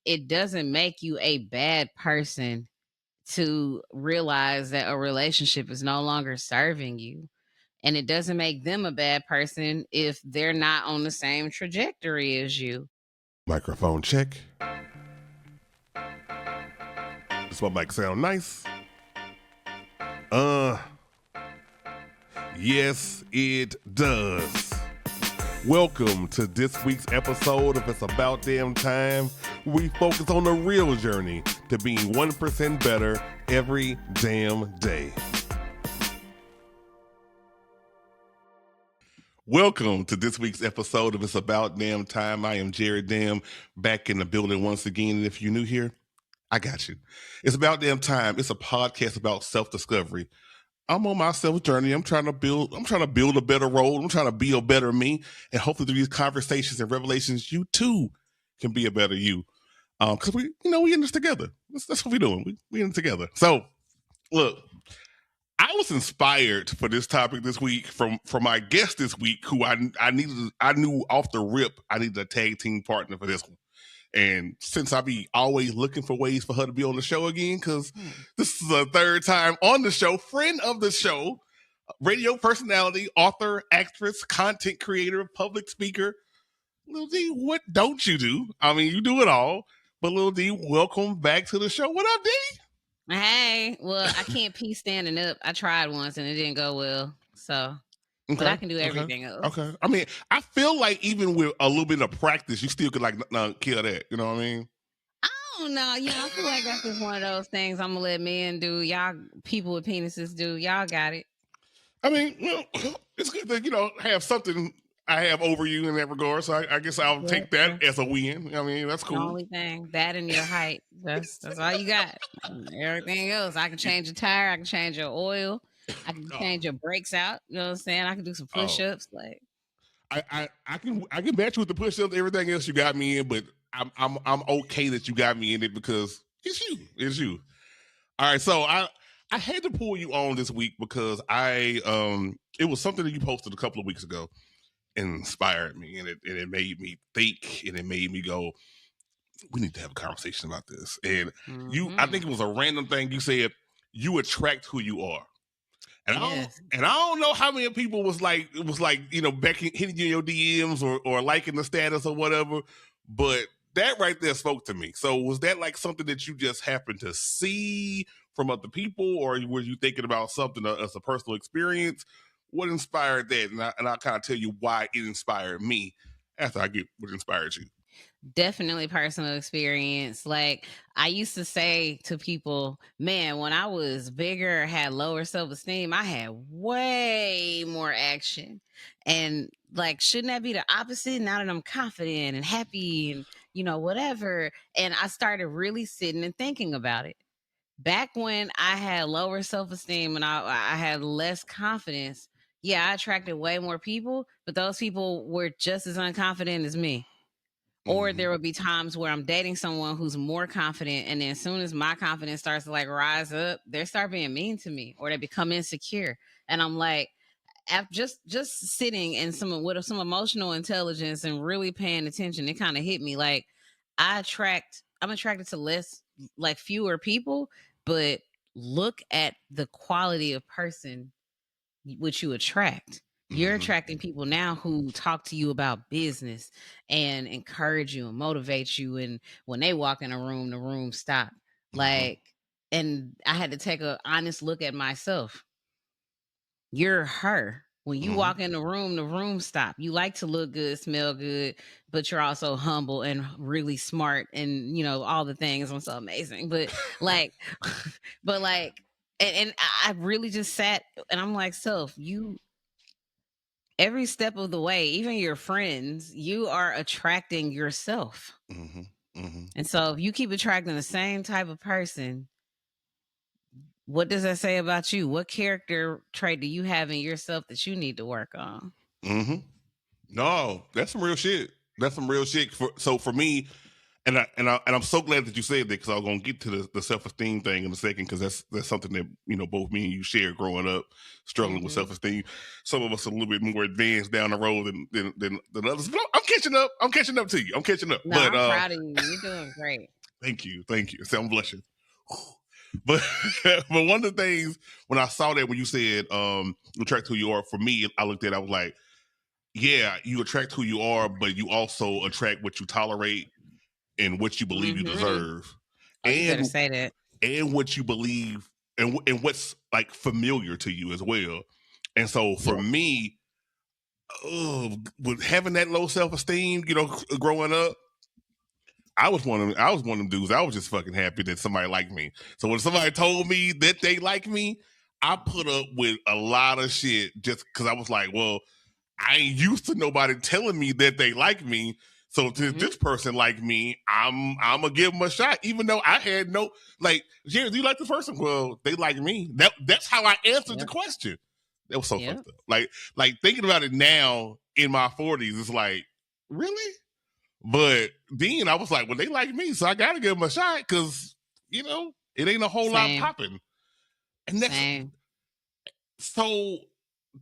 it doesn't make you a bad person to realize that a relationship is no longer serving you. And it doesn't make them a bad person if they're not on the same trajectory as you. Microphone check. Does my mic sound nice? Yes, it does. Welcome to this week's episode of It's About Damn Time. We focus on the real journey to being 1% better every damn day. Welcome to this week's episode of It's About Damn Time. I am Jarratt DAMN, back in the building once again. And if you're new here, I got you. It's About Damn Time. It's a podcast about self-discovery. I'm on my self journey. I'm trying to build a better role. I'm trying to be a better me. And hopefully through these conversations and revelations, you too can be a better you. Cause we in this together. That's what we're doing. We in it together. So look, I was inspired for this topic this week from my guest this week, who I knew off the rip I needed a tag team partner for this one. And since I be always looking for ways for her to be on the show again, because this is the third time on the show, friend of the show, radio personality, author, actress, content creator, public speaker, lilD, what don't you do? I mean, you do it all. But lilD, welcome back to the show. What up, D? Hey, well, I can't pee standing up. I tried once and it didn't go well. So, but I can do everything else. Okay. I mean, I feel like even with a little bit of practice, you still could kill that. You know what I mean? I don't know. I feel like that's just one of those things I'm gonna let men do. Y'all, people with penises do. Y'all got it. I mean, it's good to have something I have over you in that regard. So I guess I'll take that as a win. I mean, that's cool. The only thing, that and your height. That's all you got. Everything else, I can change your tire. I can change your oil. I can change your brakes out. You know what I'm saying? I can do some push-ups. Like I can match with the push-ups. Everything else you got me in, but I'm okay that you got me in it because it's you. All right, so I had to pull you on this week because it was something that you posted a couple of weeks ago and inspired me, and it made me think, and it made me go, we need to have a conversation about this. And I think it was a random thing you said, you attract who you are. And yes. I don't know how many people was like back hitting you in your DMs or liking the status or whatever, but that right there spoke to me. So was that like something that you just happened to see from other people, or were you thinking about something as a personal experience? What inspired that? And I'll kind of tell you why it inspired me after I get what inspired you. Definitely personal experience. Like I used to say to people, man, when I was bigger, had lower self-esteem, I had way more action. And like, shouldn't that be the opposite now that I'm confident and happy and, whatever? And I started really sitting and thinking about it. Back when I had lower self-esteem and I had less confidence, yeah, I attracted way more people, but those people were just as unconfident as me. Or there would be times where I'm dating someone who's more confident, and then as soon as my confidence starts to like rise up, they start being mean to me, or they become insecure. And I'm like, just sitting and with some emotional intelligence and really paying attention, it kind of hit me like I'm attracted to fewer people, but look at the quality of person which you attract. You're attracting people now who talk to you about business and encourage you and motivate you. And when they walk in a room, the room stop. Like, and I had to take an honest look at myself. You're her. When you walk in the room stop. You like to look good, smell good, but you're also humble and really smart and, all the things. I'm so amazing. But like, and I really just sat and I'm like, self, every step of the way, even your friends, you are attracting yourself. And so if you keep attracting the same type of person, what does that say about you? What character trait do you have in yourself that you need to work on? No, that's some real shit. That's some real shit. So for me, And I'm so glad that you said that, because I was gonna get to the self-esteem thing in a second, because that's something that both me and you shared growing up, struggling with Mm-hmm. self-esteem. Some of us are a little bit more advanced down the road than others. But I'm catching up. I'm catching up to you. I'm catching up. No, But I'm proud of you. You're doing great. thank you, thank you. So I'm blushing. But but one of the things, when I saw that, when you said you attract who you are, for me, I looked at it, I was like, yeah, you attract who you are, but you also attract what you tolerate and what you believe you Mm-hmm. deserve, Oh, you better and say that. what you believe, and what's like familiar to you as well. And so for Yep. me, with having that low self-esteem, growing up, I was one of them dudes. I was just fucking happy that somebody liked me. So when somebody told me that they like me, I put up with a lot of shit just because I was like, well, I ain't used to nobody telling me that they like me. So to Mm-hmm. this person like me, I'm gonna give them a shot, even though I had no, like, Jerry, do you like this person? Well, they like me. That's how I answered the Yep. question. That was so Yep. fucked up. Like thinking about it now in my 40s, it's like, really? But then I was like, well, they like me, so I gotta give them a shot, because it ain't a whole lot Same. popping. And that's Same. so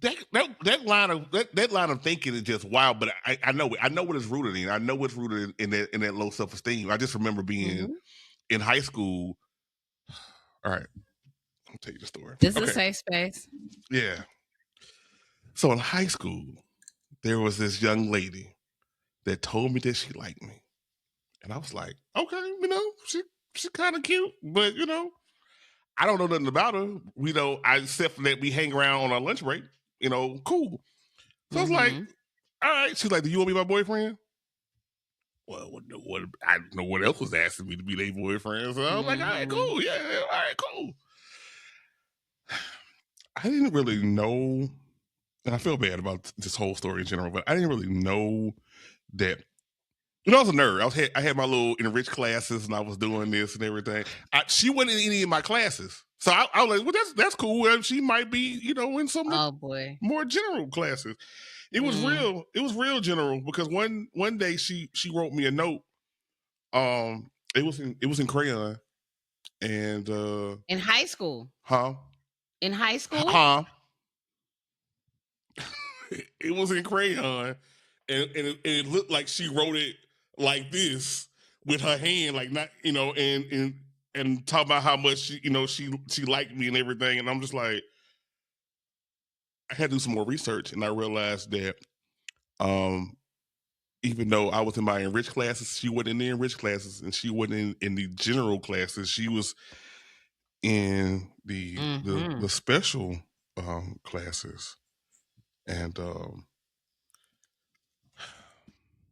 that line of thinking is just wild. But I know what it's rooted in. I know it's rooted in that low self esteem. I just remember being Mm-hmm. in high school. All right, I'll tell you the story. This is a Okay, safe space. yeah. So in high school, there was this young lady that told me that she liked me, and I was like, okay, she's kind of cute, but I don't know nothing about her. Except for that we hang around on our lunch break. Cool. So I was like, Mm-hmm. all right. She's like, do you want to be my boyfriend? Well, I don't know what else was asking me to be their boyfriend. So I was like, all right, Mm-hmm. cool. Yeah, all right, cool. I didn't really know, and I feel bad about this whole story in general, but I didn't really know that. I was a nerd. I had my little enriched classes, and I was doing this and everything. She wasn't in any of my classes, so I was like, well, that's cool. She might be, in some of the Oh boy. more general classes. It was Mm. real. It was real general, because one day she wrote me a note. It was in crayon, and In high school. huh, In high school. huh. It was in crayon, and it looked like she wrote it like this with her hand, like, not, and talk about how much she liked me and everything. And I'm just like, I had to do some more research, and I realized that um even though I was in my enriched classes, she wasn't in the enriched classes, and she wasn't in the general classes. She was in the Mm-hmm. special classes, and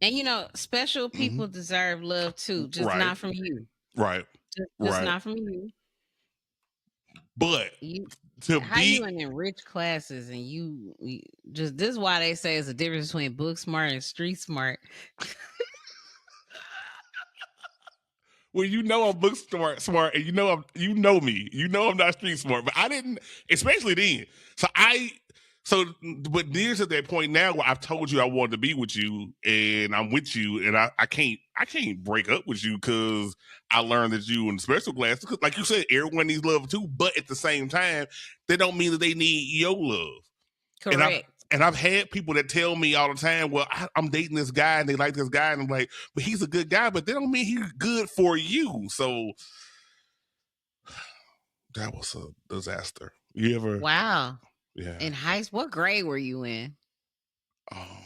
And special mhm. people deserve love too, just Right, not from you. right, Just right. not from you. But You to how you be in enriched classes and you just this is why they say it's a difference between book smart and street smart. well, I'm book smart, and you know me, I'm not street smart, but I didn't, especially then. So but there's at that point now where I've told you I wanted to be with you, and I'm with you, and I can't break up with you, because I learned that you in special class. 'Cause like you said, everyone needs love too, but at the same time, that don't mean that they need your love. And I've Correct. and I've had people that tell me all the time, well, I'm dating this guy, and they like this guy, and I'm like, but he's a good guy, but that don't mean he's good for you. So that was a disaster. You ever? Wow. Yeah. In high school, what grade were you in? Oh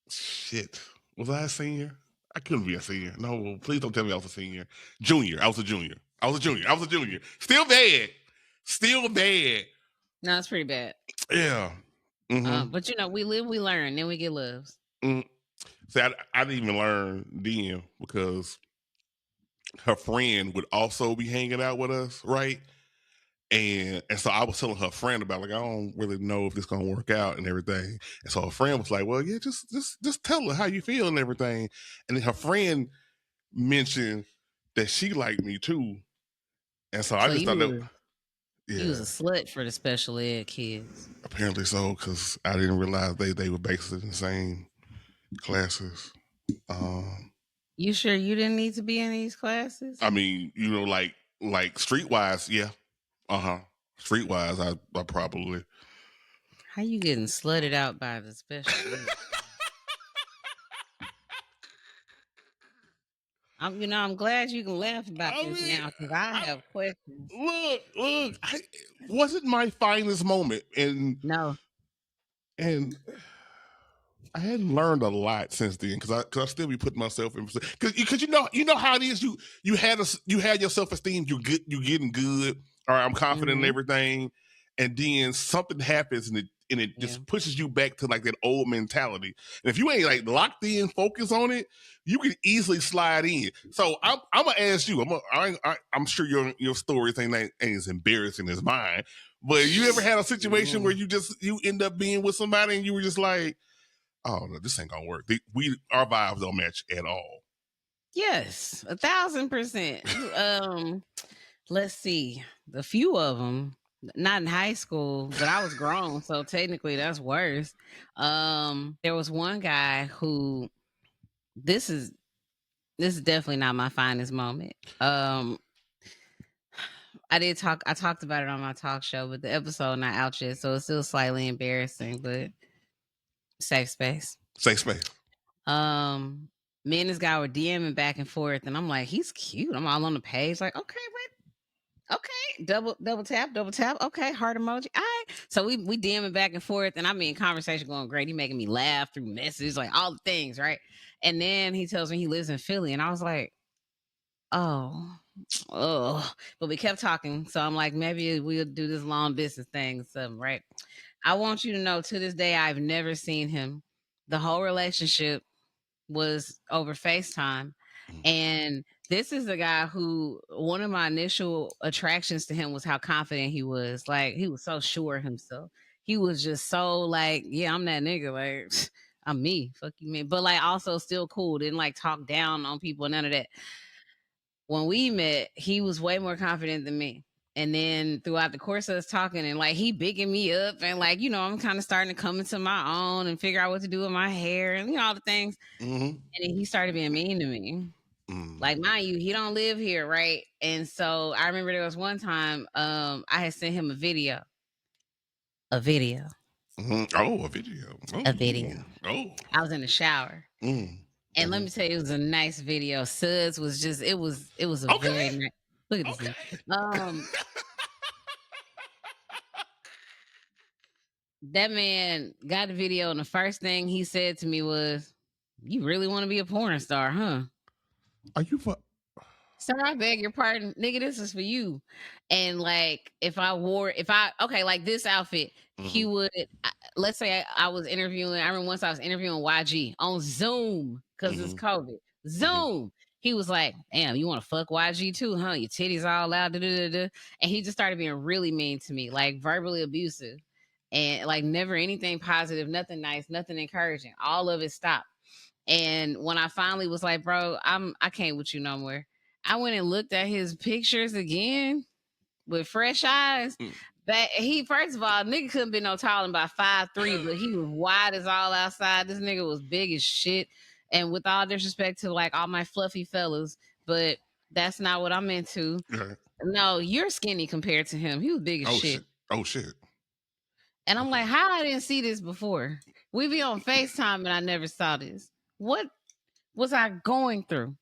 shit. Was I a senior? I couldn't be a senior. No, please don't tell me I was a senior. Junior. I was a junior. I was a junior. I was a junior. Still bad. Still bad. No, it's pretty bad. Yeah. Mm-hmm. But we live, we learn, then we get loves. Mm. See, I didn't even learn then, because her friend would also be hanging out with us, right? And so I was telling her friend about, like, I don't really know if this gonna work out and everything. And so her friend was like, well, yeah, just tell her how you feel and everything. And then her friend mentioned that she liked me too. And so I So just thought that, you was yeah, a slut for the special ed kids. apparently so, because I didn't realize they were basically in the same classes. Um, You sure you didn't need to be in these classes? I mean, like streetwise, yeah. Uh-huh. Streetwise, I probably. How you getting slutted out by the special ed? I'm glad you can laugh about I this mean, now because I I, have questions. look, wasn't my finest moment, No. and I hadn't learned a lot since then because I still be putting myself in because you know how it is you had your self esteem you getting good or I'm confident in Mhm. everything, and then something happens and it Yeah. just pushes you back to like that old mentality. And if you ain't like locked in, focus on it, you can easily slide in. So I'm gonna ask you. I'm sure your stories ain't as embarrassing as mine. But you ever had a situation where Mm. you end up being with somebody and you were just like, oh no, this ain't gonna work. Our vibes don't match at all. Yes, 1,000%. Let's see. A few of them, not in high school, but I was grown, so technically that's worse. There was one guy who this is this is definitely not my finest moment. I talked about it on my talk show, but the episode not out yet, so it's still slightly embarrassing, but safe space. Safe space. Um, Me and this guy were DMing back and forth, and I'm like, he's cute. I'm all on the page, like, okay, wait, okay, double tap, okay, heart emoji. All right. So we DMing back and forth, and I mean conversation going great. He making me laugh through messages, like all the things, right? And then he tells me he lives in Philly, and I was like, oh, oh. But we kept talking. So I'm like, maybe we'll do this long distance thing, something, right? I want you to know to this day, I've never seen him. The whole relationship was over FaceTime. And this is the guy who one of my initial attractions to him was how confident he was. Like he was so sure of himself. He was just so like, yeah, I'm that nigga. Like I'm me. Fuck you, man. But like also still cool. Didn't like talk down on people, none of that. When we met, he was way more confident than me. And then throughout the course of us talking, and like he bigging me up, and like, I'm kind of starting to come into my own and figure out what to do with my hair and all the things. Mm-hmm. And then he started being mean to me. Mm. Like, mind you, he don't live here, right? And so I remember there was one time I had sent him a video, Mm-hmm. Oh, a video. Oh, a video. oh. I was in the shower. Mm. And let Mm-hmm. me tell you, it was a nice video. Suds was just, it was a very Okay. nice. Look at this thing. Okay. That man got the video, and the first thing he said to me was, "You really want to be a porn star, huh?" Are you for? Sir, I beg your pardon, nigga. This is for you. And like, if I okay, like this outfit, he Mm-hmm. would. Let's say I was interviewing. I remember once I was interviewing YG on Zoom because it's Mm-hmm. COVID. Mm-hmm. Zoom. He was like, "Damn, you want to fuck YG too, huh? Your titties all out." Da, da, da, da. And he just started being really mean to me, like verbally abusive, and like never anything positive, nothing nice, nothing encouraging. All of it stopped. And when I finally was like, bro, I can't with you no more. I went and looked at his pictures again with fresh eyes. Mm. That he first of all, nigga couldn't be no taller than about 5'3", but he was wide as all outside. This nigga was big as shit. And with all disrespect to like all my fluffy fellas, but that's not what I'm into. Okay. No, you're skinny compared to him. He was big as Oh shit. shit. Oh shit. And I'm Okay. like, how I didn't see this before? We be on FaceTime and I never saw this. What was I going through?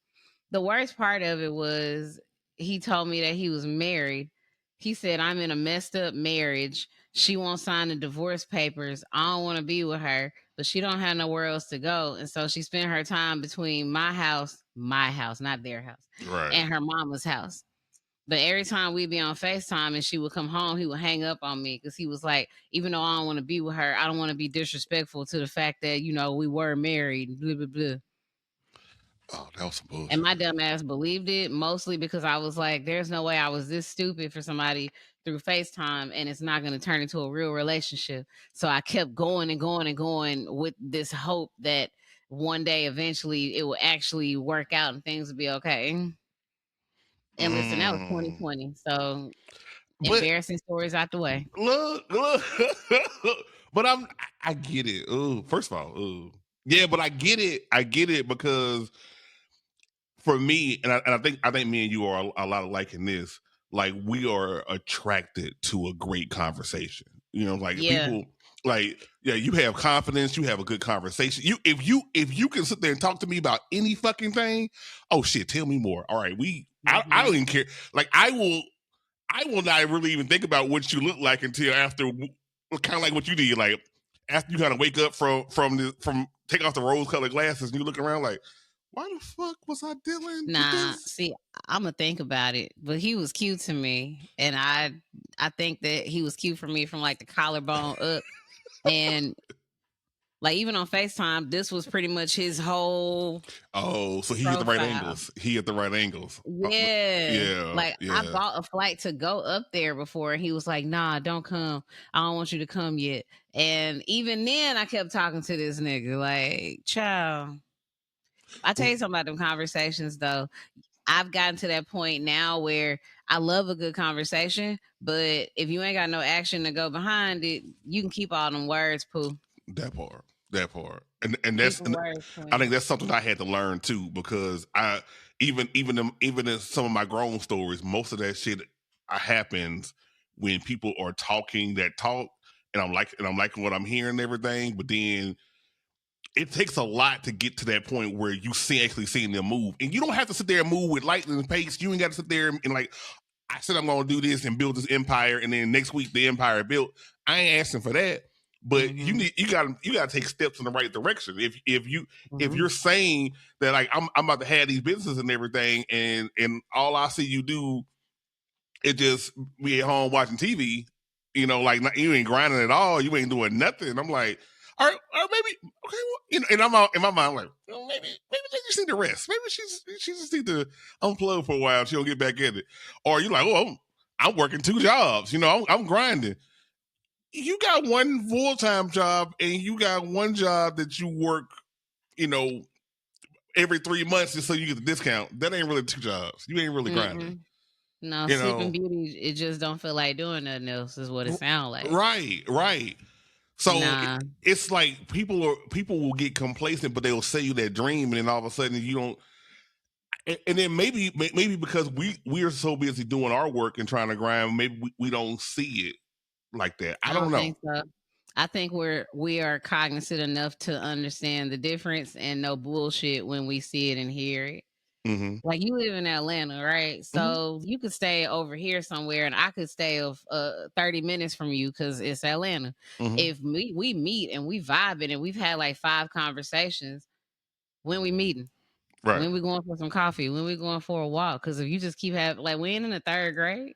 The worst part of it was he told me that he was married. He said, I'm in a messed up marriage. She won't sign the divorce papers. I don't want to be with her, but she don't have nowhere else to go. And so she spent her time between my house, not their house, Right. and her mama's house. But every time we'd be on FaceTime and she would come home, he would hang up on me because he was like, even though I don't want to be with her, I don't want to be disrespectful to the fact that, we were married, blah, blah, blah. Oh, that was some And bullshit. my dumb ass believed it mostly because I was like, there's no way I was this stupid for somebody through FaceTime and it's not going to turn into a real relationship. So I kept going and going and going with this hope that one day eventually it will actually work out and things will be okay. And listen, that was Mm. 2020. So But embarrassing stories out the way. look. But I get it. Ooh, first of all, ooh. Yeah, but I get it. I get it because for me, and I think me and you are a lot alike in this. Like we are attracted to a great conversation. You know, like Yeah. people like yeah, you have confidence, you have a good conversation. If you can sit there and talk to me about any fucking thing, oh shit, tell me more. All right, I don't even care. Like I will not really even think about what you look like until after kind of like what you did. Like after you kind of wake up from take off the rose colored glasses and you look around like, why the fuck was I dealing with Nah, this? see, I'ma think about it, but he was cute to me, and I think that he was cute for me from, like, the collarbone up, and, like, even on FaceTime, this was pretty much his whole Oh, so he hit the right profile. angles. He hit the right angles. Yeah. Yeah, Like, I yeah. bought a flight to go up there before, and he was like, "Nah, don't come. I don't want you to come yet." And even then, I kept talking to this nigga like, "Child." I tell Well, you something about them conversations, though. I've gotten to that point now where I love a good conversation, but if you ain't got no action to go behind it, you can keep all them words, Pooh. that part, that part, and Keep that's them words, I think Queen. that's something I had to learn too because I even in some of my grown stories, most of that shit happens when people are talking that talk, and I'm liking what I'm hearing and everything, but then it takes a lot to get to that point where you see actually seeing them move, and you don't have to sit there and move with lightning pace. You ain't got to sit there and like I said I'm gonna do this and build this empire, and then next week the empire built. I ain't asking for that, but Mm-hmm. you gotta take steps in the right direction. If Mm-hmm. you're saying that like I'm about to have these businesses and everything, and all I see you do is just be at home watching TV, like you ain't grinding at all, you ain't doing nothing. I'm like, or maybe okay, well, and I'm out in my mind like, well, maybe they just need to rest. Maybe she just need to unplug for a while. She'll get back in it. Or you like, oh, I'm working 2 jobs. I'm grinding. You got one full-time job and you got one job that you work, you know, every 3 months just so you get the discount. That ain't really 2 jobs. You ain't really grinding. Mm-mm. No, You Sleeping know, Beauty, it just don't feel like doing nothing else, is what it sound like. right, right. So Nah, it's like people will get complacent, but they'll sell you that dream, and then all of a sudden you don't. And then maybe because we are so busy doing our work and trying to grind, maybe we don't see it like that. I I don't don't know. think so. I think we are cognizant enough to understand the difference and no bullshit when we see it and hear it. Hmm. Like you live in Atlanta, right? Hmm. So you could stay over here somewhere, and I could stay of 30 minutes from you because it's Atlanta. Hmm. If we meet and we vibing and we've had like 5 conversations, when we meeting, Right. when we going for some coffee, when we going for a walk. Because if you just keep having like we ain't in the third grade,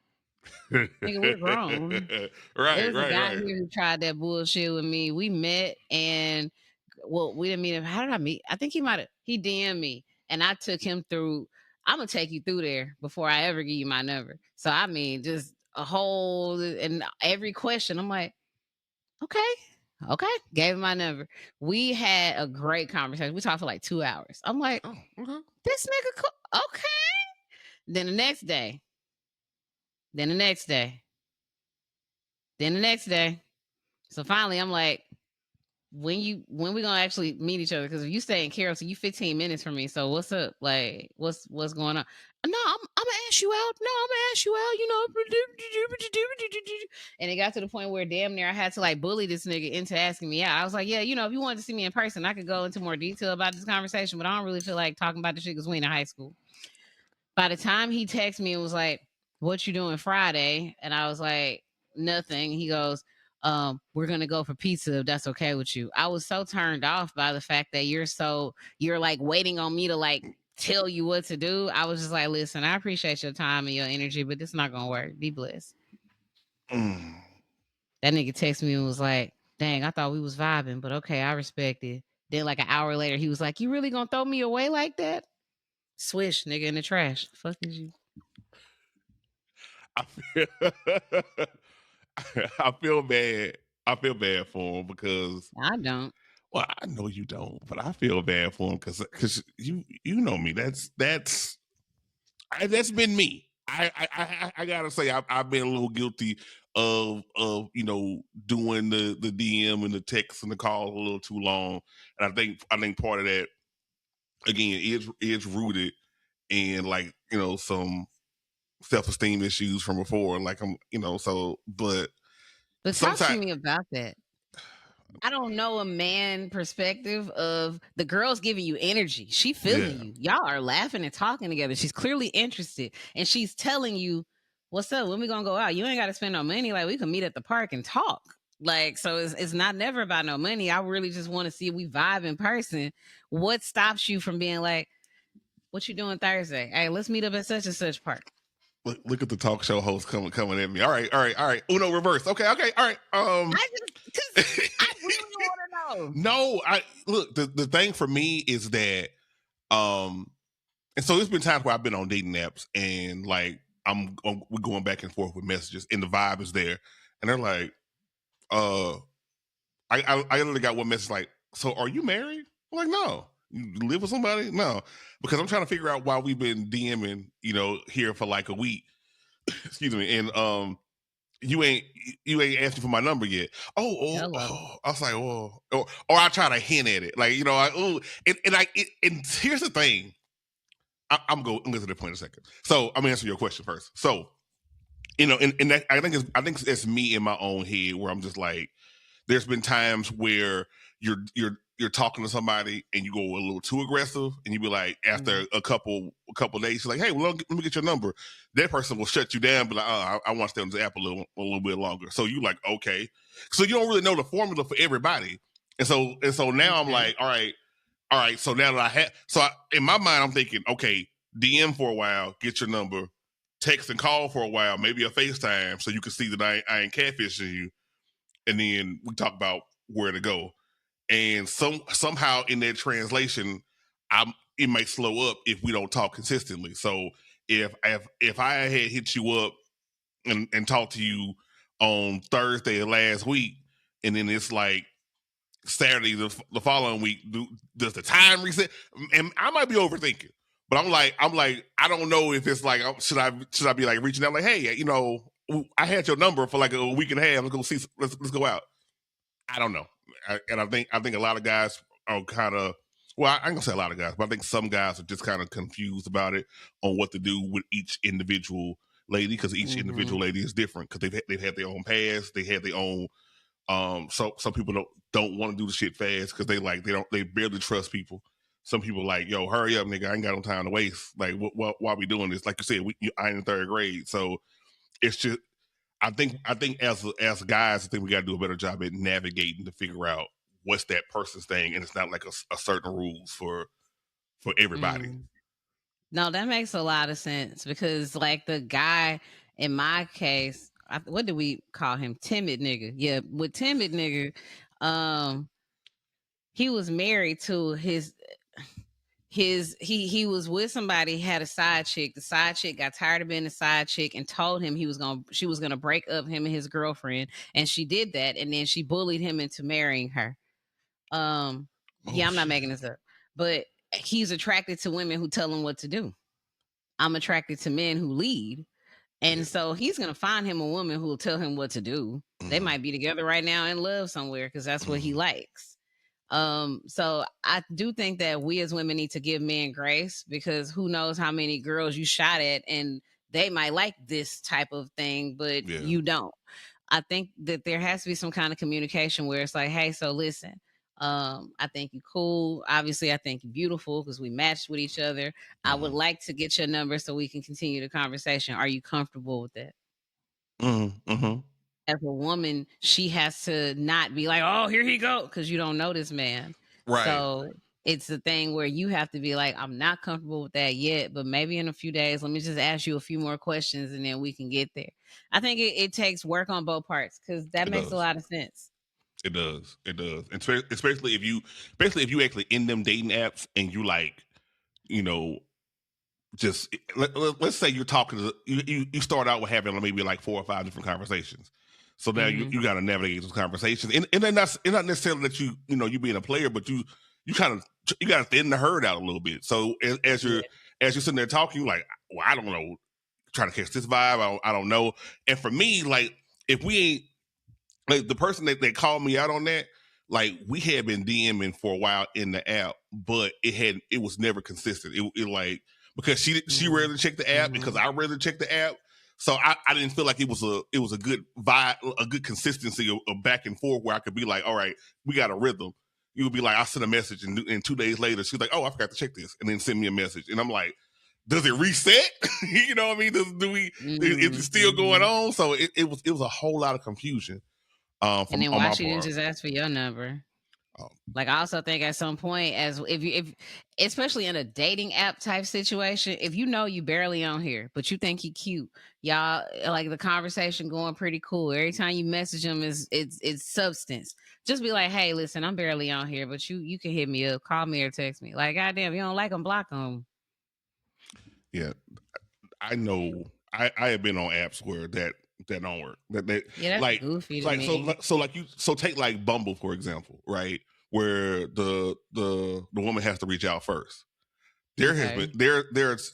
right. nigga, we're grown. It Right. was a guy Right. here who tried that bullshit with me. We met and well, we didn't meet him. How did I meet? I think he DM'd me and I took him through. I'm gonna take you through there before I ever give you my number. So I mean, just a whole and every question. I'm like, okay, okay. Gave him my number. We had a great conversation. We talked for like 2 hours. I'm like, Oh. Okay. this nigga, okay. Then the next day, then the next day, then the next day. So finally, I'm like, when we gonna actually meet each other? Because if you stay in Carrollton, you 15 minutes from me. So what's up? Like, what's going on? No, I'm gonna ask you out. No, I'm gonna ask you out. And it got to the point where damn near I had to like bully this nigga into asking me out. I was like, yeah, if you wanted to see me in person, I could go into more detail about this conversation, but I don't really feel like talking about the shit because we in high school. By the time he texted me and was like, "What you doing Friday?" and I was like, "Nothing." He goes, "We're gonna go for pizza if that's okay with you." I was so turned off by the fact that you're like waiting on me to like tell you what to do. I was just like, "Listen, I appreciate your time and your energy, but this is not gonna work. Be blessed." Mm. That nigga texted me and was like, "Dang, I thought we was vibing, but okay, I respect it." Then like an hour later, he was like, "You really gonna throw me away like that?" Swish, nigga, in the trash. Fuck is you? I feel, I feel bad. I feel bad for him because I don't. well, I know you don't, but I feel bad for him because you know me. That's been me. I gotta say I've been a little guilty of doing the DM and the text and the call a little too long, and I think part of that again is rooted and like, some self-esteem issues from before. Like but But talk to sometimes, me about that. I don't know a man perspective of the girl's giving you energy. She feeling yeah. you. Y'all are laughing and talking together. She's clearly interested. And she's telling you, what's up? When we gonna go out? You ain't gotta spend no money. Like we can meet at the park and talk. Like, so it's not never about no money. I really just want to see if we vibe in person. What stops you from being like, what you doing Thursday? Hey, let's meet up at such and such park. Look at the talk show host coming at me. All right, all right, all right. Uno reverse. Okay, okay, all right. I just because I really want to know. No, I look. The thing for me is that, and so there's been times where I've been on dating apps and like we're going back and forth with messages and the vibe is there, and they're like, I literally got one message like, so are you married? I'm like, no. You live with somebody? No, because I'm trying to figure out why we've been DMing, here for like a week. Excuse me, and you ain't asking for my number yet. Hello. I was like, oh, or I try to hint at it, like and here's the thing. I'm going to the point in a second. So I'm answering your question first. So and that, I think it's me in my own head where I'm just like, there's been times where you're talking to somebody and you go a little too aggressive, and you be like, after a couple days, you're like, hey, well, let me get your number. That person will shut you down, but like, I want to stay on this app a little bit longer. So you like, okay, so you don't really know the formula for everybody, and so now I'm Okay. like, all right. So now that in my mind, I'm thinking, okay, DM for a while, get your number, text and call for a while, maybe a FaceTime, so you can see that I ain't catfishing you, and then we talk about where to go. And somehow in that translation, it might slow up if we don't talk consistently. So if I had hit you up and talked to you on Thursday of last week, and then it's like Saturday the following week, does the time reset? And I might be overthinking, but I'm like, I don't know if it's like, should I be like reaching out like, hey, I had your number for like a week and a half. Let's go out. I don't know. And I think a lot of guys are kind of, well, I ain't gonna say a lot of guys, but I think some guys are just kind of confused about it on what to do with each individual lady, because each individual lady is different, because they've had their own past, they had their own. So some people don't want to do the shit fast because they barely trust people. Some people like, yo, hurry up, nigga, I ain't got no time to waste. Like, why we doing this? Like you said, I in third grade, so it's just. I think as guys, I think we got to do a better job at navigating to figure out what's that person's thing, and it's not like a certain rules for everybody. No, that makes a lot of sense because, like, the guy in my case, what do we call him? Timid nigga. Yeah, with timid nigga, um, he was married to he was with somebody, had a side chick. The side chick got tired of being a side chick and told him she was gonna break up him and his girlfriend, and she did that, and then she bullied him into marrying her. Oh Yeah, I'm not shit! making this up, but he's attracted to women who tell him what to do. I'm attracted to men who lead. Yeah. And so he's going to find him a woman who will tell him what to do. They Mm-hmm. might be together right now in love somewhere because that's what he likes. So I do think that we as women need to give men grace, because who knows how many girls you shot at and they might like this type of thing, but Yeah. you don't. I think that there has to be some kind of communication where it's like, hey, so listen, I think you cool. Obviously, I think you beautiful because we matched with each other. I would Mm-hmm. like to get your number so we can continue the conversation. Are you comfortable with that? Mm-hmm. Mm-hmm. As a woman, she has to not be like, oh, here he go, because you don't know this man. Right. So it's the thing where you have to be like, I'm not comfortable with that yet, but maybe in a few days, let me just ask you a few more questions and then we can get there. I think it takes work on both parts because that It makes a does. lot of sense. It does. It does. And especially if you actually in them dating apps and you like, you know, just let's say you're talking to you start out with having maybe like 4 or 5 different conversations. So now Hmm. you got to navigate those conversations, and then it's not necessarily that you being a player, but you kind of you got to thin the herd out a little bit. So Yeah. as you're sitting there talking, you're like, well, I don't know, trying to catch this vibe. I don't know. And for me, like, if we ain't like the person that called me out on that, like, we had been DMing for a while in the app, but it was never consistent. It like, because she rarely checked the app because I rarely checked the app. So I didn't feel like it was a good vibe, a good consistency of back and forth where I could be like, all right, we got a rhythm. You would be like, I sent a message and 2 days later she's like, oh, I forgot to check this, and then send me a message, and I'm like, does it reset? You know what I mean? Is it still going on? So it was a whole lot of confusion And from then on why my she didn't part. just ask for your number? Um, Like, I also think at some point, as if especially in a dating app type situation, if you know you barely on here, but you think he cute, y'all like the conversation going pretty cool. Every time you message him it's substance. Just be like, hey, listen, I'm barely on here, but you can hit me up, call me or text me. Like, goddamn, you don't like them, block them. yeah, I know. I have been on apps where that don't work. That Yeah, that's like goofy to like me. so take like Bumble for example, right? Where the woman has to reach out first. There has been Okay. there's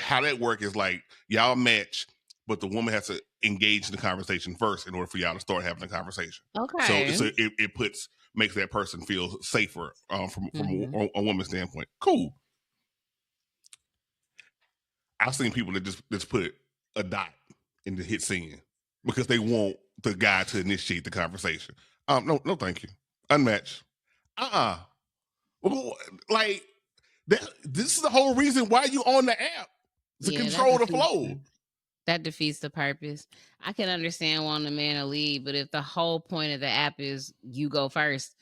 how that work is like y'all match, but the woman has to engage in the conversation first in order for y'all to start having a conversation. Okay. So it makes that person feel safer from Hmm. a woman's standpoint. Cool. I've seen people that just put a dot in the hit send because they want the guy to initiate the conversation. No, thank you. Unmatched. Well, like that. This is the whole reason why you on the app to Yeah, control the flow. that defeats the purpose. I can understand wanting a man to lead, but if the whole point of the app is you go first,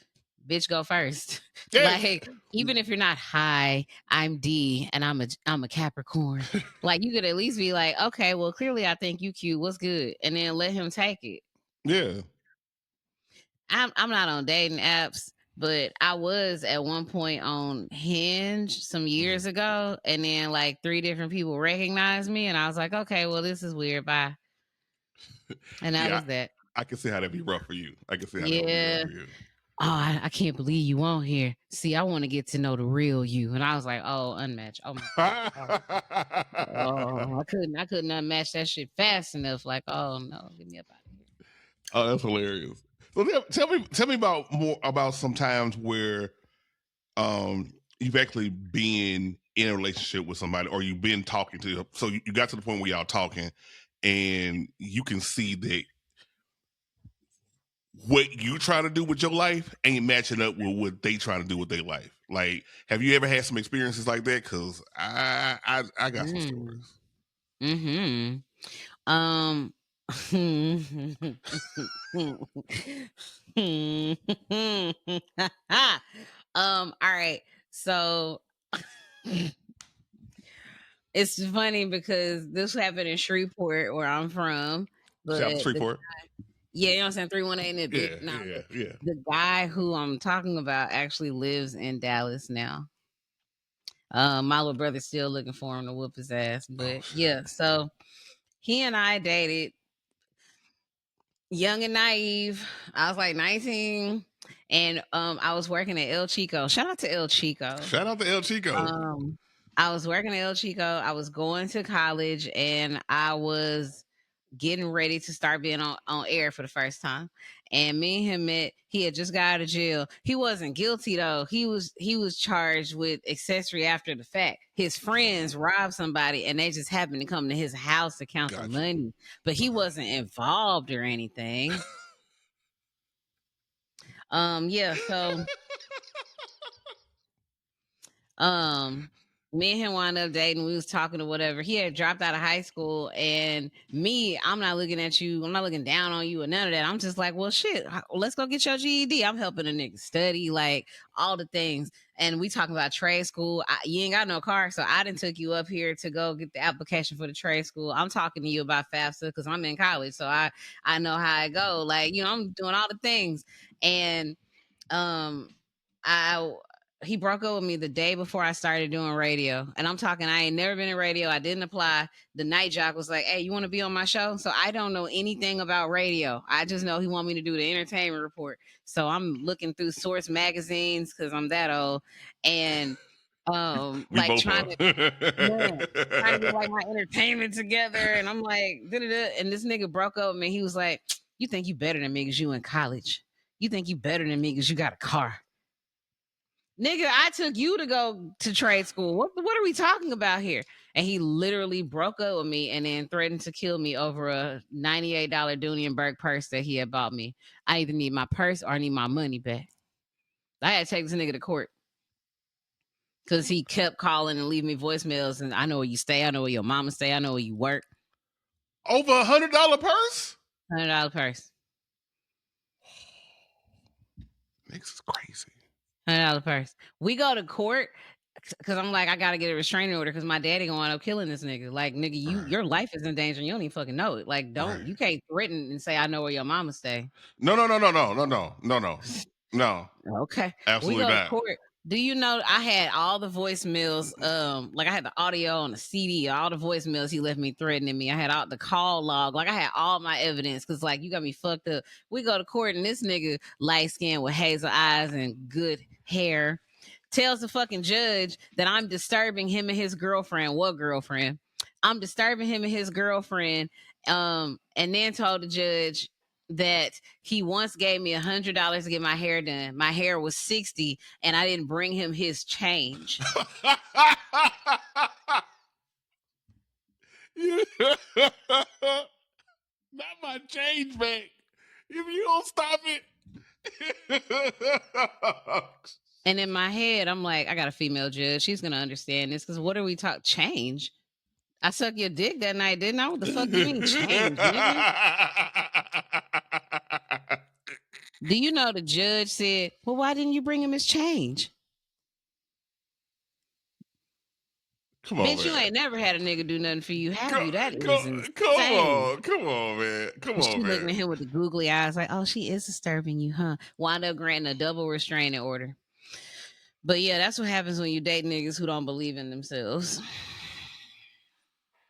bitch, go first. Yeah, Like, even if you're not high, I'm D and I'm a Capricorn. Like, you could at least be like, okay, well, clearly I think you cute. What's good? And then let him take it. yeah, I'm not on dating apps, but I was at one point on Hinge some years ago, and then like three different people recognized me, and I was like, okay, well, this is weird. Bye. And that yeah. was that. I can see how that'd be rough for you. I can see how that would be rough Yeah. for you. Oh, I can't believe you on here. See, I want to get to know the real you. And I was like, oh, unmatched. Oh my God. Oh, I couldn't unmatch that shit fast enough. Like, oh no, get me up out of here. Oh, that's hilarious. So tell me about more about some times where you've actually been in a relationship with somebody or you've been talking to, so you got to the point where y'all talking and you can see that what you trying to do with your life ain't matching up with what they trying to do with their life. Like, have you ever had some experiences like that? Because I got some Mm. stories. Hmm. Um. All right. So it's funny because this happened in Shreveport, where I'm from. But Shout out to Street for it. yeah, you know what I'm saying? 318 in it, bitch. Yeah, No, yeah, but yeah. the guy who I'm talking about actually lives in Dallas now. My little brother's still looking for him to whoop his ass. Oh But shit. yeah, so he and I dated young and naive. I was like 19, and I was working at El Chico. Shout out to El Chico. Shout out to El Chico. Um, I was working at El Chico. I was going to college, and I was getting ready to start being on air for the first time. And me and him met. He had just got out of jail. He wasn't guilty though. He was charged with accessory after the fact. His friends robbed somebody and they just happened to come to his house to count the Gotcha. money. But he wasn't involved or anything. Yeah, so um me and him wound up dating. We was talking or whatever. He had dropped out of high school, and me, I'm not looking at you, I'm not looking down on you or none of that. I'm just like, well, shit, let's go get your GED. I'm helping a nigga study, like all the things. And we talking about trade school. You ain't got no car, so I didn't took you up here to go get the application for the trade school. I'm talking to you about FAFSA because I'm in college, so I know how it go. Like, I'm doing all the things. And um I he broke up with me the day before I started doing radio. And I'm talking, I ain't never been in radio. I didn't apply. The night jock was like, hey, you want to be on my show? So I don't know anything about radio. I just know he want me to do the entertainment report. So I'm looking through source magazines because I'm that old. And We like both trying are. to, man, trying to get like my entertainment together. And I'm like, da-da-da. And this nigga broke up with me. He was like, you think you better than me because you in college. You think you better than me because you got a car. Nigga, I took you to go to trade school. What are we talking about here? And he literally broke up with me and then threatened to kill me over a $98 Dooney and Burke purse that he had bought me. I either need my purse or I need my money back. I had to take this nigga to court because he kept calling and leaving me voicemails. And I know where you stay. I know where your mama stay. I know where you work. Over $100 purse? $100 purse. Niggas is crazy. $100 purse. We go to court because I'm like, I gotta get a restraining order because my daddy gonna end up killing this nigga. Like, nigga, your life is in danger. And you don't even fucking know it. Like, you can't threaten and say, I know where your mama stay. No. Okay. We Absolutely go to not. court. Do you know I had all the voicemails, like I had the audio on the CD, all the voicemails he left me threatening me. I had all the call log, like I had all my evidence because like you got me fucked up. We go to court and this nigga light skinned with hazel eyes and good hair tells the fucking judge that I'm disturbing him and his girlfriend. What girlfriend? I'm disturbing him and his girlfriend. And then told the judge that he once gave me $100 to get my hair done. My hair was 60 and I didn't bring him his change. Not my change back. If you don't stop it. And in my head, I'm like, I got a female judge. She's going to understand this because what are we talking? Change? I sucked your dick that night, didn't I? What the fuck you mean change, nigga? Do you know the judge said, well, why didn't you bring him his change? Come on, bitch, man. you ain't never had a nigga do nothing for you, have you? That is insane. Come on, man. She looking at him with the googly eyes like, oh, she is disturbing you, huh? Wind up granting a double restraining order. But yeah, that's what happens when you date niggas who don't believe in themselves.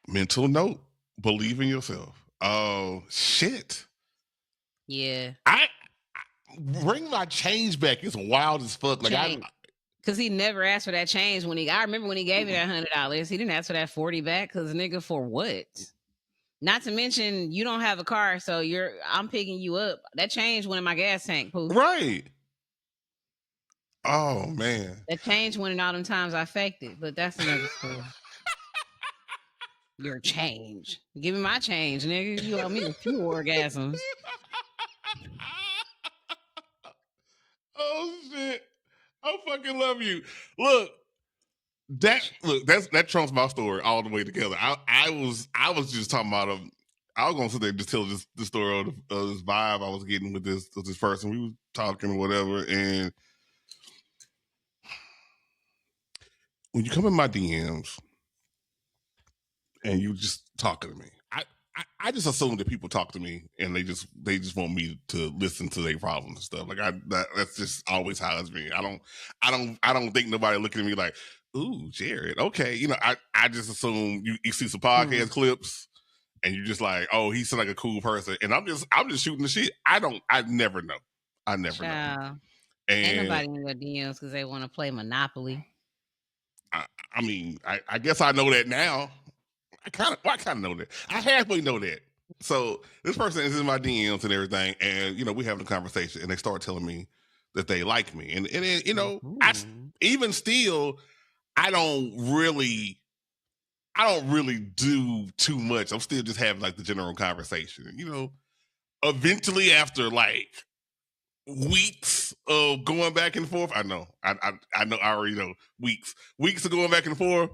Mental note, believe in yourself. Oh, shit. Yeah. I bring my change back. It's wild as fuck. Like because he never asked for that change when I remember when he gave me that $100. He didn't ask for that 40 back because nigga, for what? Not to mention you don't have a car, so I'm picking you up. That change went in my gas tank, poof. Right. Oh man. That change went in all them times I faked it, but that's another story. Your change. Give me my change, nigga. You owe me a few orgasms. Oh shit. I fucking love you. Look, that trumps my story all the way together. I was just talking about I was gonna sit there and just tell this story of this vibe I was getting with this person. We was talking or whatever, and when you come in my DMs and you just talking to me, I just assume that people talk to me and they just want me to listen to their problems and stuff. Like that's just always how it's been. I don't think nobody looking at me like, ooh, Jarratt, okay. You know, I just assume you see some podcast clips and you're just like, oh, he seems like a cool person. And I'm just shooting the shit. I never know. I never know. And ain't nobody in your DMs because they want to play Monopoly. I mean, I guess I know that now. I kind of know that. I halfway know that. So this person is in my DMs and everything, and you know we having a conversation, and they start telling me that they like me, and you know, even still, I don't really do too much. I'm still just having like the general conversation, you know. Eventually, after like weeks of going back and forth, I know, I already know weeks of going back and forth.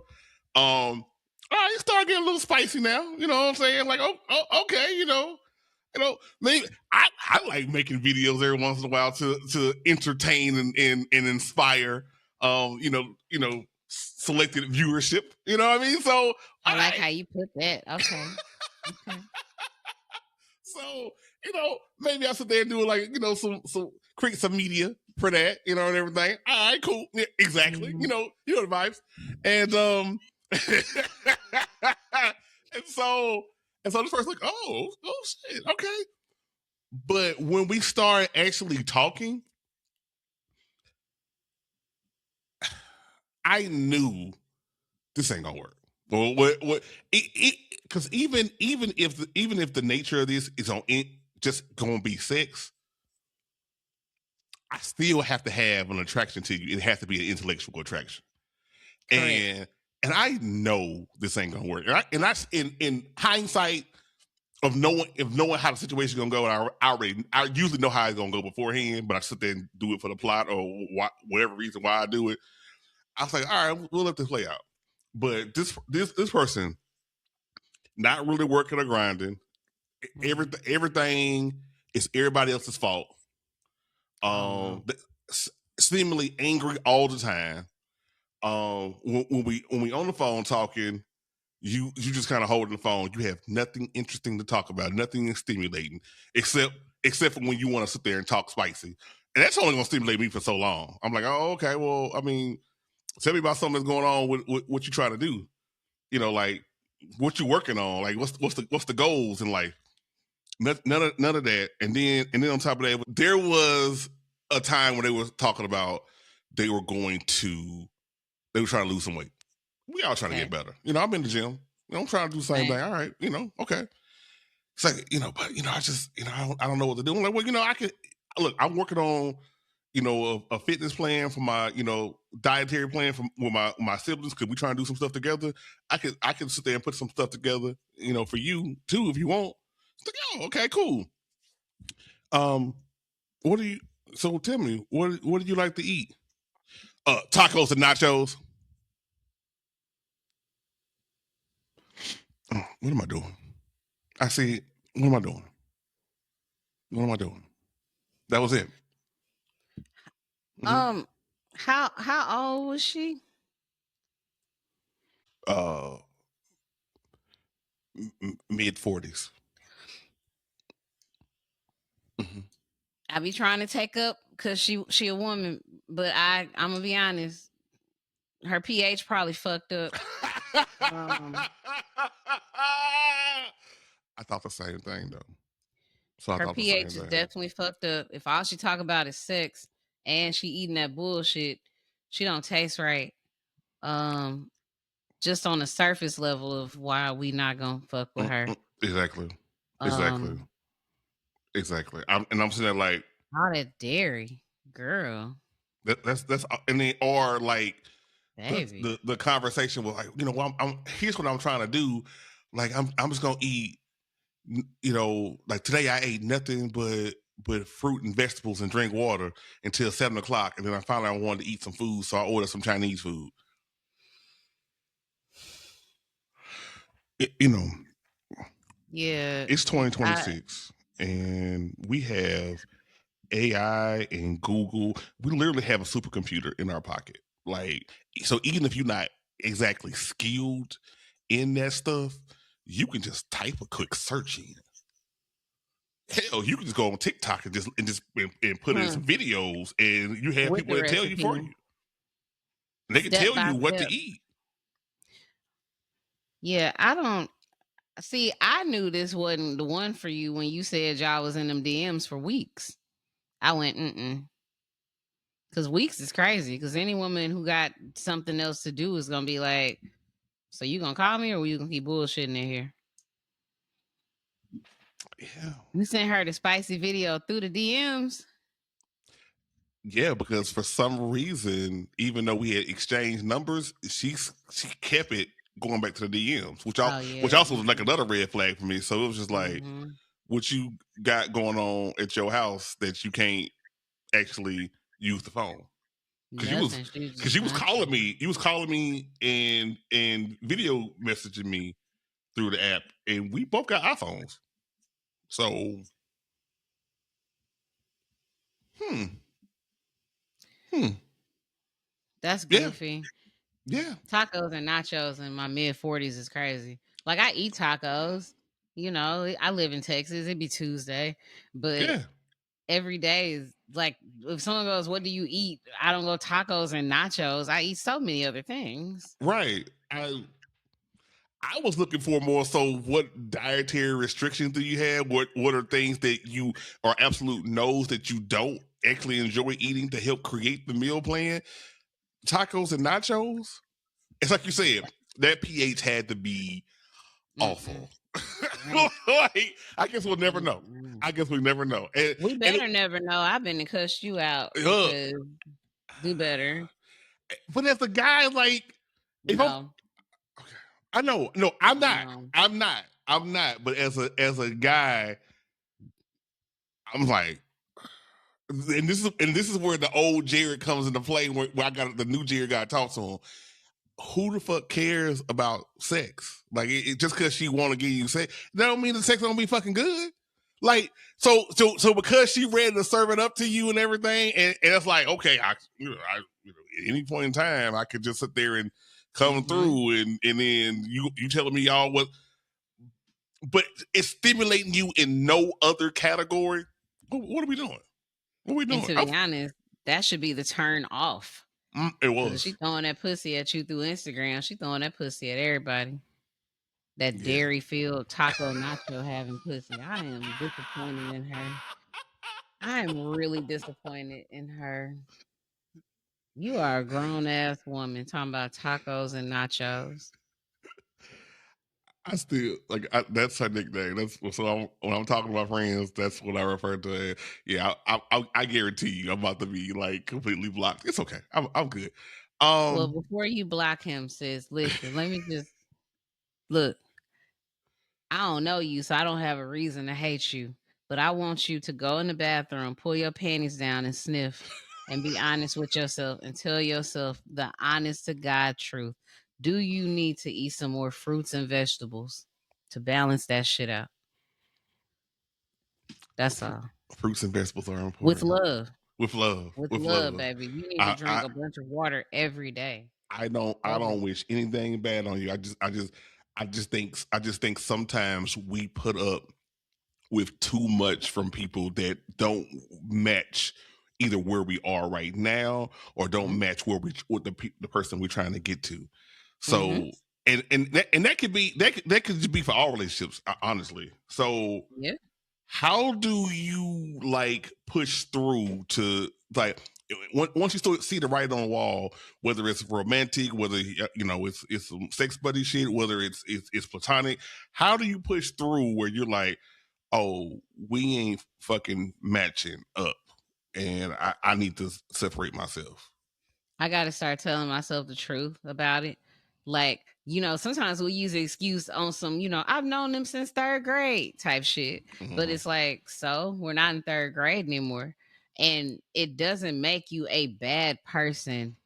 All right, start getting a little spicy now. You know what I'm saying? Like, oh okay, you know, maybe I like making videos every once in a while to entertain and inspire, you know, selected viewership. You know what I mean? So I like how you put that. Okay. So, you know, maybe I sit there and do like, you know, create some media for that, you know, and everything. All right, cool. Yeah, exactly. You know the vibes. And and so this person's like, oh shit, okay. But when we started actually talking, I knew this ain't gonna work. Well, what? Because even if the nature of this is just gonna be sex, I still have to have an attraction to you. It has to be an intellectual attraction. Correct. And I know this ain't gonna work. And I in hindsight of knowing how the situation gonna go, I usually know how it's gonna go beforehand, but I sit there and do it for the plot or whatever reason why I do it. I was like, all right, we'll let this play out. But this person not really working or grinding. Everything is everybody else's fault. Oh no. Seemingly angry all the time. When we on the phone talking, you just kind of holding the phone. You have nothing interesting to talk about, nothing stimulating, except for when you want to sit there and talk spicy, and that's only going to stimulate me for so long. I'm like, oh, okay, well, I mean, tell me about something that's going on with what you trying to do. You know, like what you working on, like what's the goals in life. None of that, and then on top of that, there was a time when they were talking about they were trying to lose some weight. We all trying to get better. You know, I'm in the gym. You know, I'm trying to do the same thing. All right, you know, okay. It's like, you know, but you know, I just, you know, I don't know what to do. I'm like, well, you know, I could look. I'm working on, you know, a fitness plan for my, you know, dietary plan with my siblings because we trying to do some stuff together. I could sit there and put some stuff together, you know, for you too if you want. It's like, oh, okay, cool. What do you? So tell me, what do you like to eat? Tacos and nachos. Oh, what am I doing? I see. What am I doing? What am I doing? That was it. Um, how old was she? Uh, mid 40s. Mm-hmm. I be trying to take up because she a woman, but I'm gonna be honest, her pH probably fucked up. Um, I thought the same thing though. So I her thought the same pH is thing. definitely fucked up. If all she talk about is sex and she eating that bullshit, she don't taste right. Um, just on the surface level of why we not gonna fuck with her. Exactly. Exactly. Um, Exactly. I'm sitting there like all that dairy, girl, that's and they are like baby. the conversation was like, you know, here's what I'm trying to do. Like I'm just gonna eat, you know, like today I ate nothing but fruit and vegetables and drink water until 7 o'clock, and then I finally I wanted to eat some food, so I ordered some Chinese food. You know, Yeah, it's I 2026, and we have AI and Google. We literally have a supercomputer in our pocket. Like, so even if you're not exactly skilled in that stuff, you can just type a quick search in. Hell, you can just go on TikTok and put in some videos, and you have with people the that tell you for recipe, you. And they can step tell you by what to step. eat. Yeah, I don't see. I knew this wasn't the one for you when you said y'all was in them DMs for weeks. I went, because weeks is crazy. Because any woman who got something else to do is gonna be like, so you gonna call me or you gonna keep bullshitting in here? Yeah. You sent her the spicy video through the DMs. Yeah, because for some reason, even though we had exchanged numbers, she kept it going back to the DMs, Oh which yeah. also was like another red flag for me. So it was just like, Mm-hmm. what you got going on at your house that you can't actually use the phone? Because Nothing. She was just you was calling hunching. me, and video messaging me through the app, and we both got iPhones. So, hmm, hmm, That's yeah, goofy. yeah, Tacos and nachos in my mid 40s is crazy. Like I eat tacos. You know, I live in Texas. It'd be Tuesday, but yeah, every day is like if someone goes, "What do you eat?" I don't go tacos and nachos. I eat so many other things. right. I was looking for more so what dietary restrictions do you have? What are things that you are absolute no's that you don't actually enjoy eating to help create the meal plan? Tacos and nachos? It's like you said, that pH had to be Mm-mm. awful. Mm-mm. Like, I guess we'll never know. Mm-mm. I guess we never know. We And better never know. I've been to cuss you out uh, because do better. but as a guy, like, if I'm, No, I know, no, I'm not, no. I'm not, I'm not. But as a guy, I'm like, and this is where the old Jarratt comes into play. Where I got the new Jarratt got to talk to him. Who the fuck cares about sex? Like, just because she want to give you sex, that don't mean the sex don't be fucking good. Like, so because she ready to serve it up to you and everything, and it's like, okay, at any point in time, I could just sit there and come Mm-hmm. through, and then you telling me all what, but it's stimulating you in no other category. What are we doing? What are we And doing? to be honest, that should be the turn off. It Because if she was, throwing that pussy at you through Instagram, she throwing that pussy at everybody. That yeah. dairy filled taco nacho having pussy. I am disappointed in her. I am really disappointed in her. You are a grown ass woman talking about tacos and nachos. I still like that's her nickname. That's so when I'm talking to my friends, that's what I refer to. As. Yeah, I guarantee you, I'm about to be like completely blocked. It's okay. I'm good. Well, Um, before you block him, sis, listen, let me just look. I don't know you, so I don't have a reason to hate you. But I want you to go in the bathroom, pull your panties down and sniff and be honest with yourself and tell yourself the honest to God truth. Do you need to eat some more fruits and vegetables to balance that shit out? That's fr- all. fruits and vegetables are With important. love. With love, With with love, love. baby. You need to I drink I a bunch of water every day. I Every don't wish anything bad on you. I just think sometimes we put up with too much from people that don't match either where we are right now or don't mm-hmm. match where we with the person we're trying to get to. Mm-hmm. So and that could be that could just be for all relationships, honestly. So Yeah. how do you like push through to like once you start see the writing on the wall, whether it's romantic, whether it's some sex buddy shit, whether it's platonic, how do you push through where you're like, oh, we ain't fucking matching up, and I need to separate myself. I gotta start telling myself the truth about it. Like, sometimes we use the excuse on some, I've known them since third grade type shit. But Mm-hmm. it's like, so we're not in third grade anymore. And it doesn't make you a bad person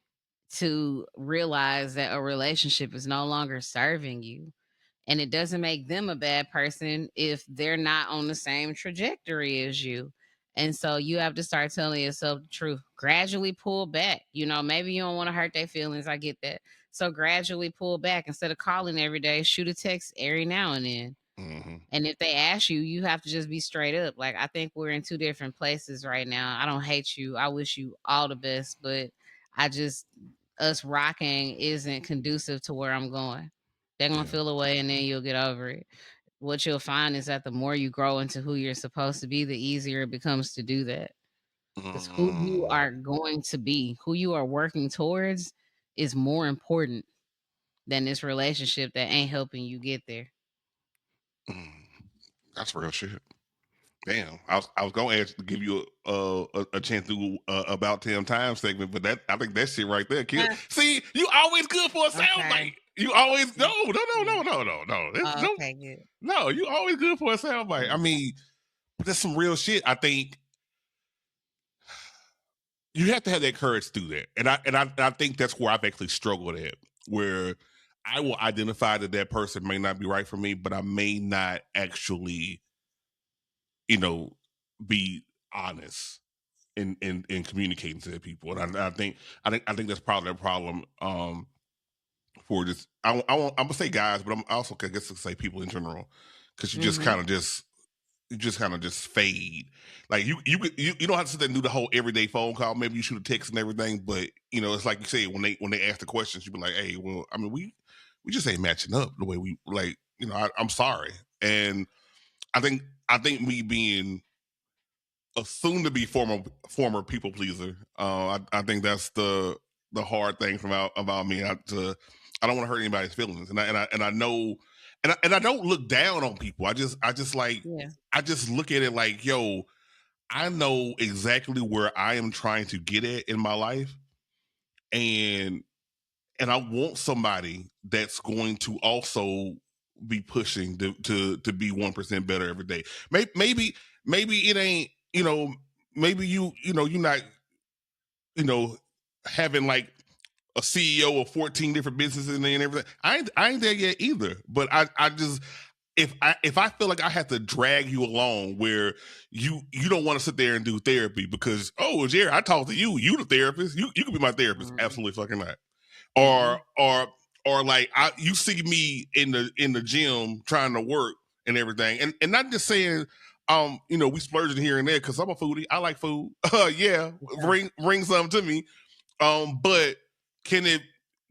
to realize that a relationship is no longer serving you. And it doesn't make them a bad person if they're not on the same trajectory as you. And so you have to start telling yourself the truth. Gradually pull back. Maybe you don't want to hurt their feelings. I get that. So gradually pull back instead of calling every day, shoot a text every now and then. Mm-hmm. And if they ask you, you have to just be straight up. Like, I think we're in two different places right now. I don't hate you. I wish you all the best, but I just, us rocking isn't conducive to where I'm going. They're going to Yeah. feel away and then you'll get over it. What you'll find is that the more you grow into who you're supposed to be, the easier it becomes to do that. Because who you Mm-hmm. are going to be, who you are working towards, is more important than this relationship that ain't helping you get there. That's real shit. Damn, I was gonna ask to give you a chance to do about 10 times segment, but that I think that shit right there kill. Ah, See, you always good for a okay. soundbite. You always no Mm, no no mm. no no no no. Oh, No okay, good. no. You always good for a soundbite. I Mm. mean, but that's some real shit. I think you have to have that courage to do that, and I think that's where I've actually struggled at, where I will identify that that person may not be right for me, but I may not actually, you know, be honest in communicating to the people. And I think that's probably a problem for just I'm gonna say guys, but I'm also I guess to say people in general, because Mhm. you just kind of just fade. Like you don't have to sit there and do the whole everyday phone call. Maybe you shoot a text and everything, but it's like you say when they ask the questions, you be like, hey, well, I mean we just ain't matching up the way we like. I'm sorry, and I think me being a soon to be former people pleaser. I think that's the hard thing about me. I don't want to hurt anybody's feelings, and I know and I don't look down on people. Yeah. I just look at it like, yo, I know exactly where I am trying to get at in my life, and I want somebody that's going to also be pushing to be 1% better every day. Maybe it ain't, maybe you're not, having like a CEO of 14 different businesses and everything. I ain't there yet either. But I just, if I feel like I have to drag you along where you don't want to sit there and do therapy because, oh, Jerry, I talked to you the therapist. You can be my therapist. Mm-mm. Absolutely fucking not. or Mm-mm. or or like you see me in the gym trying to work and everything, and not just saying we splurging here and there because I'm a foodie. I like food. Yeah, Yeah. bring something to me. But can it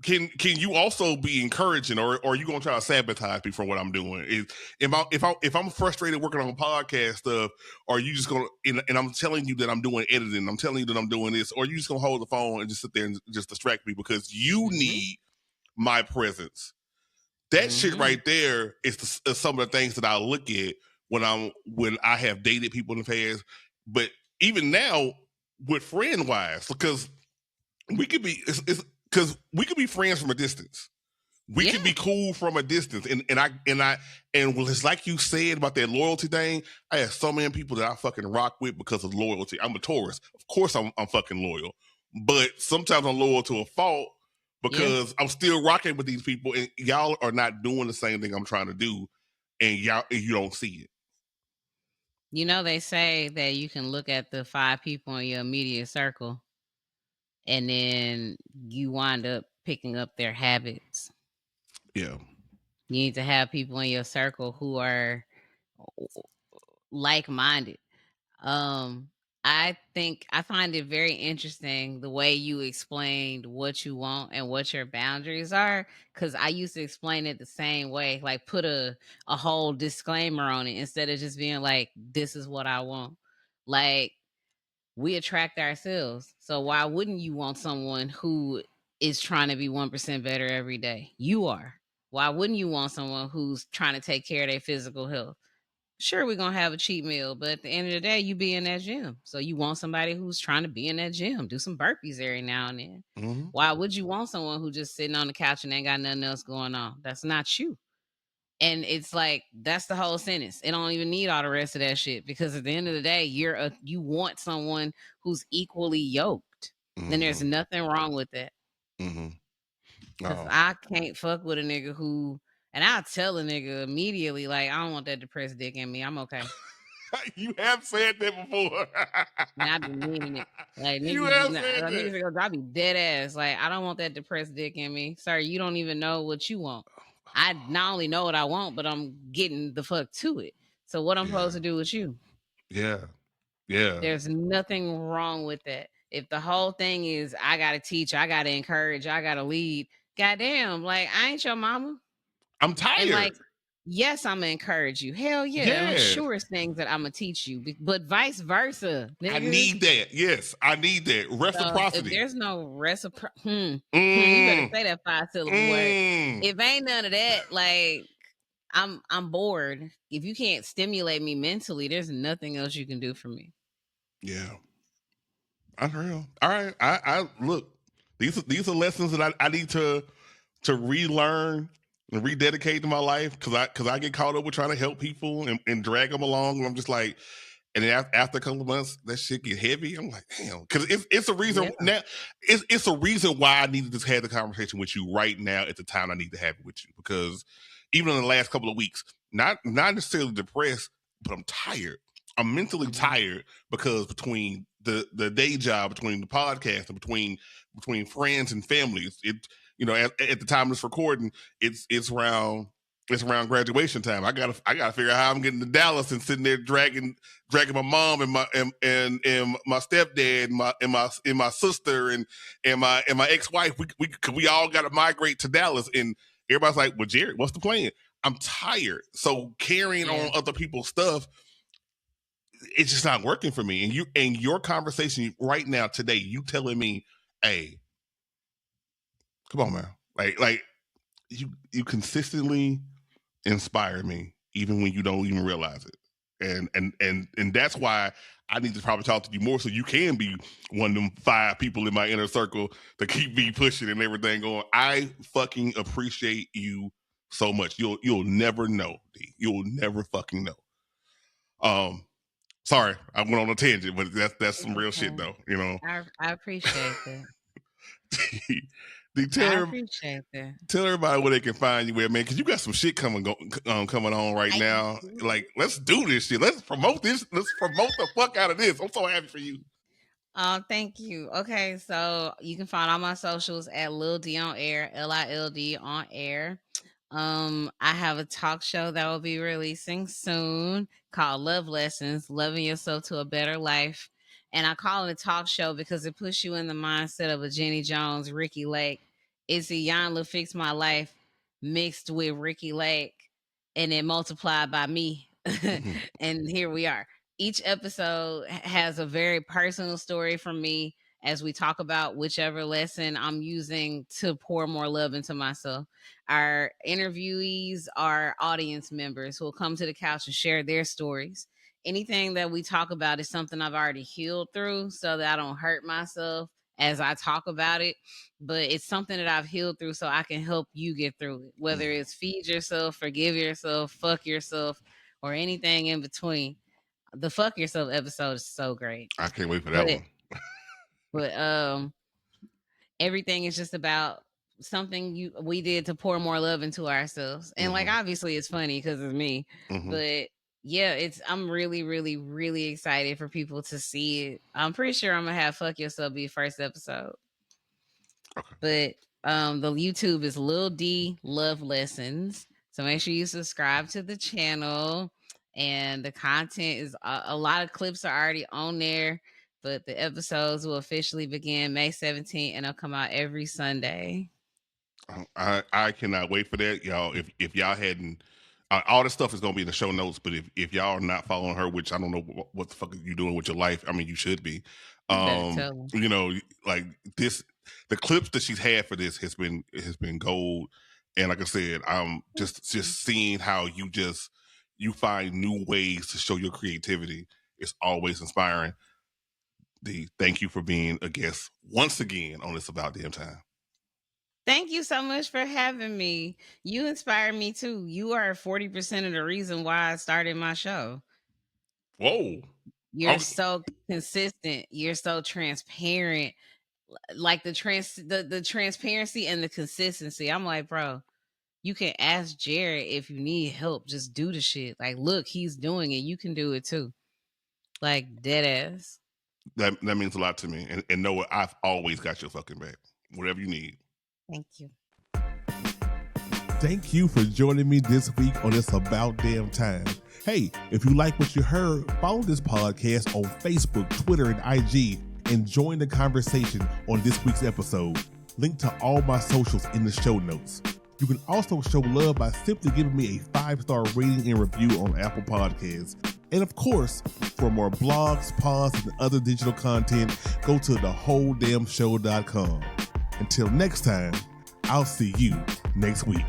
can you also be encouraging, or are you gonna try to sabotage me from what I'm doing? If I'm frustrated working on podcast stuff, are you just gonna and I'm telling you that I'm doing editing, I'm telling you that I'm doing this, or are you just gonna hold the phone and just sit there and just distract me because you Mm-hmm. need my presence? That shit Mm-hmm. right there is some of the things that I look at when I have dated people in the past, but even now with friend wise, because we could be it's because we could be friends from a distance. We Yeah. could be cool from a distance, and well, it's like you said about that loyalty thing. I have so many people that I fucking rock with because of loyalty. I'm a Taurus, of course. I'm fucking loyal, but sometimes I'm loyal to a fault Yeah. because I'm still rocking with these people, and y'all are not doing the same thing I'm trying to do, and you don't see it. They say that you can look at the 5 people in your immediate circle and then you wind up picking up their habits. Yeah. You need to have people in your circle who are like-minded. Um, I find it very interesting the way you explained what you want and what your boundaries are. Cause I used to explain it the same way, like put a whole disclaimer on it instead of just being like, this is what I want. Like we attract ourselves. So why wouldn't you want someone who is trying to be 1% better every day? You are. Why wouldn't you want someone who's trying to take care of their physical health? Sure, we're gonna have a cheat meal, but at the end of the day, you be in that gym. So you want somebody who's trying to be in that gym, do some burpees every now and then. Mm-hmm. Why would you want someone who just sitting on the couch and ain't got nothing else going on? That's not you. And it's like that's the whole sentence. It don't even need all the rest of that shit because at the end of the day, you want someone who's equally yoked. Then there's Mm-hmm. nothing wrong with that. Mm-hmm. Cause Oh, I can't fuck with a nigga who, and I'll tell a nigga immediately, like, I don't want that depressed dick in me. I'm okay. you have said that before. And I be meaning it. Like You niggas, have said that. niggas go, I be dead ass. Like I don't want that depressed dick in me, sir. You don't even know what you want. I not only know what I want, but I'm getting the fuck to it. So what I'm Yeah. supposed to do with you? Yeah. Yeah. There's nothing wrong with that. If the whole thing is I gotta teach, I gotta encourage, I gotta lead, goddamn, like I ain't your mama. I'm And tired. like, yes, I'm gonna encourage you. Hell yeah. And I'm Yes. sure it's things that I'm gonna teach you, but vice versa, I nigga. need that. Yes. I need that. So if Reciprocity. there's no you better Mm. say that 5 syllable word. Mm. If ain't none of that, like I'm bored. If you can't stimulate me mentally, there's nothing else you can do for me. Yeah. Unreal. All right. I look. These are lessons that I need to relearn and rededicate to my life because I get caught up with trying to help people and drag them along. And I'm just like, and then after a couple of months, that shit get heavy. I'm like, damn, because it's a reason Yeah. now. It's a reason why I needed to have the conversation with you right now at the time I need to have it with you because even in the last couple of weeks, not necessarily depressed, but I'm tired. I'm mentally Mhm. tired because between the day job, between the podcast, and between friends and families, at the time of this recording, it's around graduation time. I gotta figure out how I'm getting to Dallas and sitting there dragging my mom and and my stepdad and my sister and my ex-wife. We all gotta migrate to Dallas, and everybody's like, "Well, Jared, what's the plan?" I'm tired, so carrying Yeah. on other people's stuff, it's just not working for me. And your conversation right now today, you telling me, "Hey, come on, man, like you consistently." inspire me, even when you don't even realize it. And that's why I need to probably talk to you more so you can be one of them 5 people in my inner circle to keep me pushing and everything going. I fucking appreciate you so much. You'll never know, D. You'll never fucking know. Sorry, I went on a tangent, but that's some real shit though, you know. I appreciate that. D, I appreciate that. tell everybody where they can find you at, man, because you got some shit coming on right now. Like, let's do this shit. Let's promote this. Let's promote the fuck out of this. I'm so happy for you. Thank you. Okay, so you can find all my socials at lilD on air, LILD on air. I have a talk show that will be releasing soon called Love Lessons, Loving Yourself to a Better Life. And I call it a talk show because it puts you in the mindset of a Jenny Jones, Ricky Lake. It's a Yanla Fix My Life mixed with Ricky Lake and then multiplied by me. And here we are. Each episode has a very personal story from me as we talk about whichever lesson I'm using to pour more love into myself. Our interviewees are audience members who will come to the couch and share their stories. Anything that we talk about is something I've already healed through so that I don't hurt myself as I talk about it. But it's something that I've healed through so I can help you get through it, whether it's feed yourself, forgive yourself, fuck yourself, or anything in between. The fuck yourself episode is so great. I can't wait for that one. But everything is just about something we did to pour more love into ourselves. And like obviously it's funny because it's me. But yeah, I'm really, really, really excited for people to see it. I'm pretty sure I'm gonna have Fuck Yourself be first episode. Okay. But the YouTube is lilD Love Lessons. So make sure you subscribe to the channel. And the content is a lot of clips are already on there, but the episodes will officially begin May 17th and they'll come out every Sunday. I cannot wait for that, y'all. If y'all hadn't, all this stuff is gonna be in the show notes. But if y'all are not following her, which I don't know what the fuck are you doing with your life. I mean, you should be. You know, like this, the clips that she's had for this has been gold. And like I said, I'm just seeing how you find new ways to show your creativity. It's always inspiring. Thank you for being a guest once again on This About Damn Time. Thank you so much for having me. You inspire me too. You are 40% of the reason why I started my show. Whoa. You're so consistent. You're so transparent. Like the transparency and the consistency. I'm like, bro, you can ask Jarratt if you need help. Just do the shit. Like, look, he's doing it. You can do it too. Like, dead ass. That means a lot to me. And know what? I've always got your fucking back. Whatever you need. Thank you. Thank you for joining me this week on It's About Damn Time. Hey, if you like what you heard, follow this podcast on Facebook, Twitter, and IG, and join the conversation on this week's episode. Link to all my socials in the show notes. You can also show love by simply giving me a 5-star rating and review on Apple Podcasts. And of course, for more blogs, pods, and other digital content, go to thewholedamnshow.com. Until next time, I'll see you next week.